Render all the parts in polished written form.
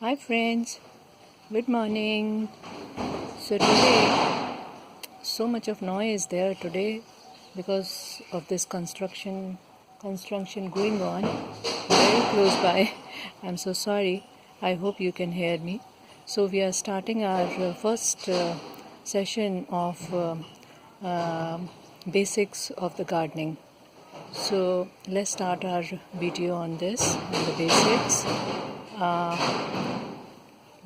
Hi friends, good morning. So today, so much of noise there today because of this construction going on very close by. I'm so sorry. I hope you can hear me. So we are starting our first session of basics of the gardening. So let's start our video on this, on the basics.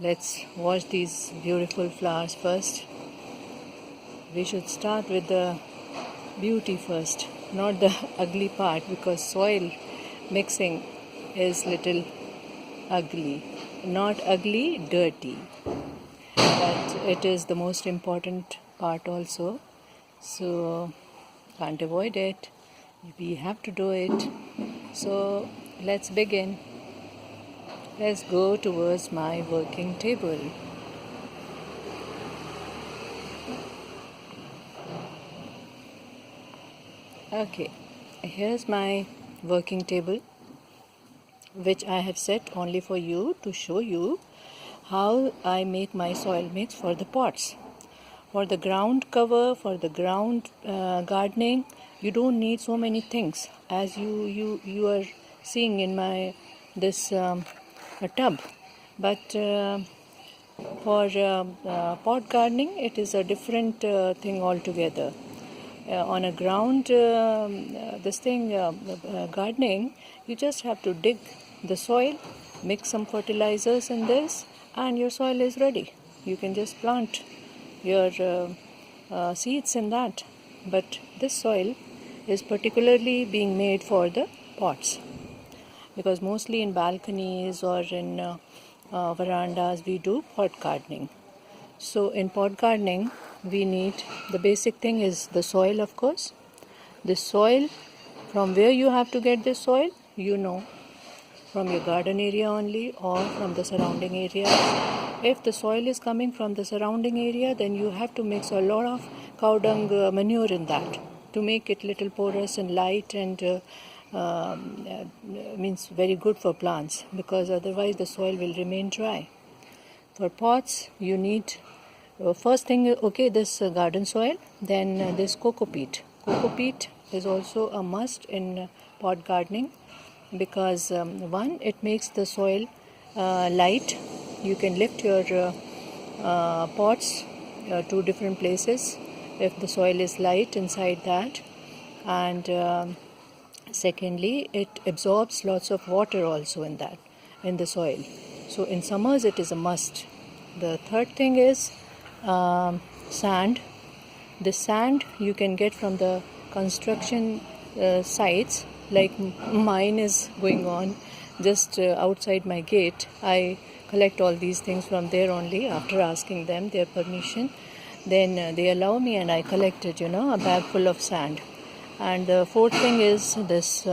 Let's watch these beautiful flowers first. We should start with the beauty first, not the ugly part, because soil mixing is little ugly. Not ugly, dirty. But it is the most important part also. So can't avoid it. We have to do it. So let's begin. Let's go towards my working table. Okay, here's my working table, which I have set only for you to show you how I make my soil mix for the pots. For the ground cover, for the ground gardening, you don't need so many things as you are seeing in my this tub. But for pot gardening, it is a different thing altogether. On a ground gardening, you just have to dig the soil, mix some fertilizers in this, and your soil is ready. You can just plant your seeds in that. But this soil is particularly being made for the pots, because mostly in balconies or in verandas we do pot gardening. So in pot gardening, we need, the basic thing is the soil, of course. The soil, from where you have to get this soil, from your garden area only or from the surrounding areas. If the soil is coming from the surrounding area, then you have to mix a lot of cow dung manure in that to make it little porous and light and means very good for plants, because otherwise the soil will remain dry. For pots, you need first thing, this garden soil, then this cocopeat. Cocopeat is also a must in pot gardening, because one, it makes the soil light. You can lift your pots to different places if the soil is light inside that, and secondly, it absorbs lots of water also in the soil. So in summers it is a must. The third thing is sand. The sand you can get from the construction sites, like mine is going on just outside my gate. I collect all these things from there only after asking them their permission. Then they allow me and I collect it, a bag full of sand. And the fourth thing is this,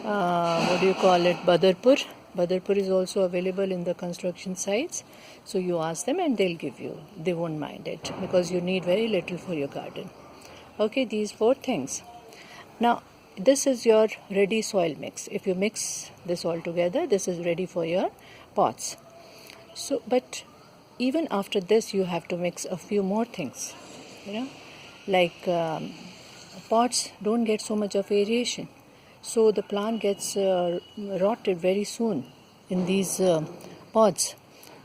Badarpur. Badarpur is also available in the construction sites. So you ask them and they'll give you. They won't mind it, because you need very little for your garden. Okay, these four things. Now, this is your ready soil mix. If you mix this all together, this is ready for your pots. So, but even after this, you have to mix a few more things, like pots don't get so much of aeration, so the plant gets rotted very soon in these pots.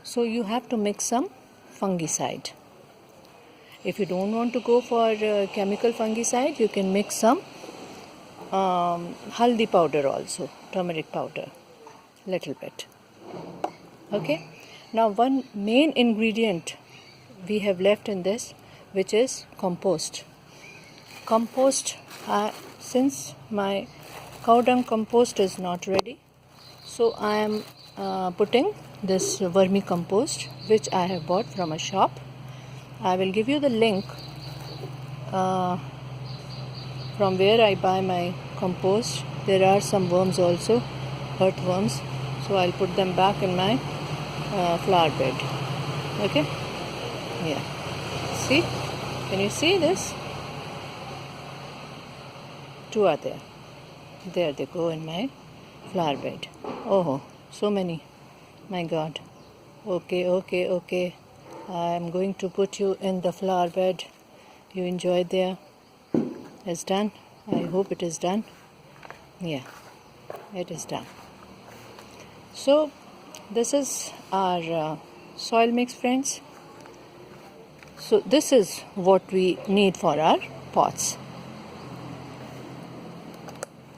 So you have to mix some fungicide. If you don't want to go for chemical fungicide, you can mix some haldi powder also, turmeric powder, little bit. Okay. Now one main ingredient we have left in this, which is compost. Compost, since my cow dung compost is not ready, so I am putting this vermicompost, which I have bought from a shop. I will give you the link from where I buy my compost. There are some worms also, earthworms, so I'll put them back in my flower bed. Okay, yeah, see, can you see this? Two are there they go in my flower bed. Oh, so many My God. Okay. I'm going to put you in the flower bed. You enjoy there. It's done. I hope it is done. Yeah, it is done. So, this is our soil mix, friends. So, this is what we need for our pots.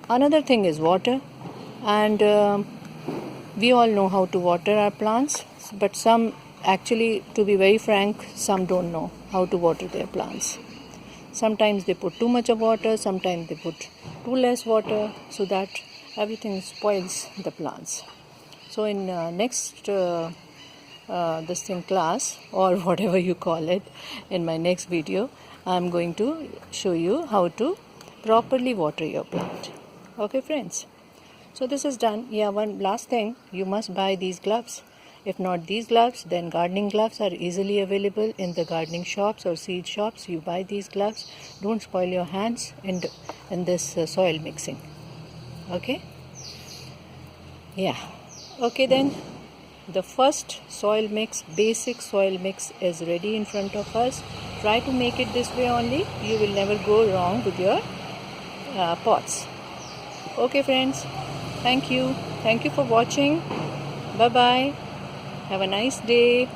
Another thing is water, and we all know how to water our plants, but some, actually, to be very frank, some don't know how to water their plants. Sometimes they put too much of water, sometimes they put too less water, so that everything spoils the plants. So in next class, or whatever you call it, in my next video, I'm going to show you how to properly water your plant. Okay, friends. So this is done. Yeah, one last thing, you must buy these gloves. If not these gloves, then gardening gloves are easily available in the gardening shops or seed shops. You buy these gloves. Don't spoil your hands in this soil mixing. Okay? Yeah. Okay then. The first soil mix, basic soil mix, is ready in front of us. Try to make it this way only. You will never go wrong with your pots. Okay, friends. Thank you. Thank you for watching. Bye-bye. Have a nice day.